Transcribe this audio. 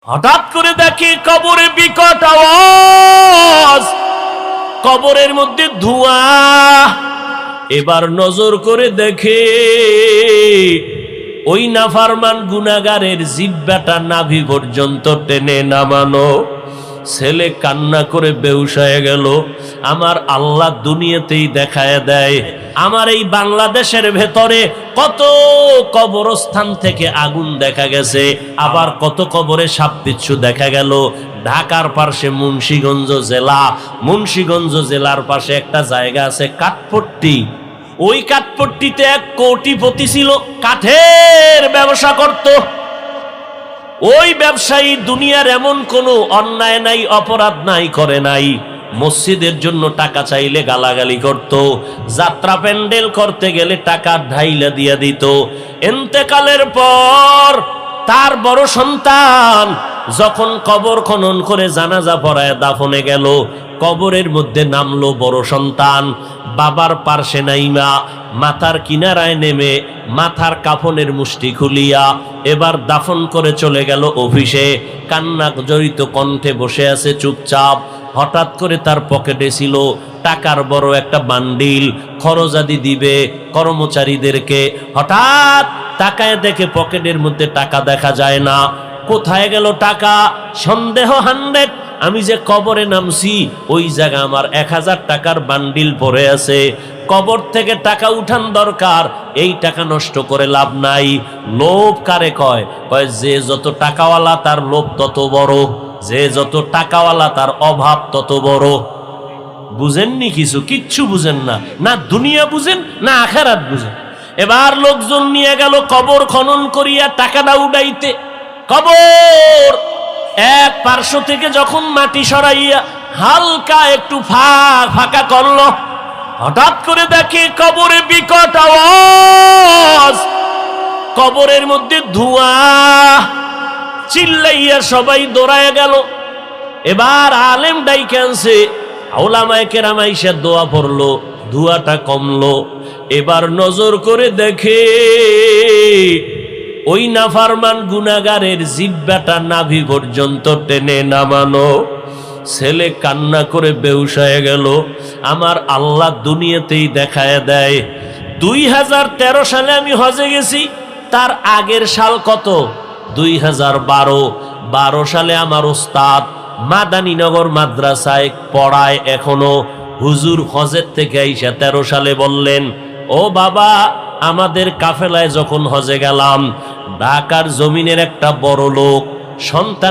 হঠাৎ করে দেখি কবরে বিকট আওয়াজ, কবরের মধ্যে ধোঁয়া। এবার নজর করে দেখে ওই নাফরমান গুনাহগারের জিহ্বাটা নাভি পর্যন্ত টেনে নামানো। ছেলে কান্না করে বেহুশ হয়ে গেল। আমার আল্লাহ দুনিয়াতেই দেখায় দেয়, আমার এই বাংলাদেশের ভেতরে কত কবরস্থান থেকে আগুন দেখা গেছে, আবার কত কবরে সাপ বিচ্ছু দেখা গেল। ঢাকার পাশে মুন্সিগঞ্জ জেলা, মুন্সিগঞ্জ জেলার পাশে একটা জায়গা আছে কাঠপট্টি। ওই কাঠপট্টিতে এক কোটিপতি ছিল, কাঠের ব্যবসা করত। ওই ব্যবসায়ী দুনিয়ার এমন কোনো অন্যায় নাই, অপরাধ নাই, করে নাই। মসজিদের জন্য টাকা চাইলে গালাগালি করত, যাত্রা প্যান্ডেল করতে গেলে টাকা ঢাইলা দিয়া দিত। ইন্তেকালের পর তার বড় সন্তান যখন কবর খনন করে জানাজা পড়ায় দাফনে গেল, কবরের মধ্যে নামলো বড় সন্তান, বাবার পার্শ্বে নাইমা মাথার কিনারায় নেমে মাথার কাফনের মুষ্টি খুলিয়া এবার দাফন করে চলে গেল অফিসে। কান্না জড়িত কণ্ঠে বসে আছে চুপচাপ। হঠাৎ করে তার পকেটে ছিল টাকার বড় একটা বান্ডিল, খরচাদি দিবে কর্মচারীদেরকে। হঠাৎ তাকায় দেখে পকেটের মধ্যে টাকা দেখা যায় না। কোথায় গেল টাকা? সন্দেহ 100। আমি যে কবরে নামছি ওই জায়গা আমার 1000 টাকার বান্ডিল পড়ে আছে। কবর থেকে টাকা উঠান দরকার, এই টাকা নষ্ট করে লাভ নাই। লোভ কারে কয়? কয় যে যত টাকাওয়ালা তার লোভ তত বড়, যে যত টাকাওয়ালা তার অভাব তত বড়। বুঝেননি? কিচ্ছু বুঝেন না, না দুনিয়া বুঝেন না আখিরাত বুঝেন। এবার লোকজন নিয়ে গেল কবর খনন করিয়া টাকাটা উড়াইতে। কবর এক পার্শ্ব থেকে যখন মাটি সরাইয়া হালকা একটু ফাঁকা করলো, হঠাৎ করে দেখে কবরে বিকট আওয়াজ, কবরের মধ্যে ধোঁয়া। চিল্লাইয়া সবাই দৌড়ায় গেল। এবার আলেম ডাইকে আনছে, উলামায়ে কেরাম আইসা দোয়া পড়লো, ধোঁয়াটা কমলো। এবার নজর করে দেখে ওই নাফরমান গুনাহগারের জিহ্বাটা নাভি পর্যন্ত টেনে নামানো। ছেলে কান্না করে বেহুশ হয়ে গেল। আমার আল্লাহ দুনিয়াতেই দেখায় দেয়। 2013 সালে আমি হজে গেছি, তার আগের সাল কত? 2012 সালে আমার ওস্তাদ মাদানীনগর মাদ্রাসায় পড়ায় এখনো। হুজুর হজের থেকে আইসা 13 সালে বললেন, ও বাবা, আমাদের কাফেলায় যখন হজে গেলাম, ঢাকার জমিনের একটা বড় লোক সন্তান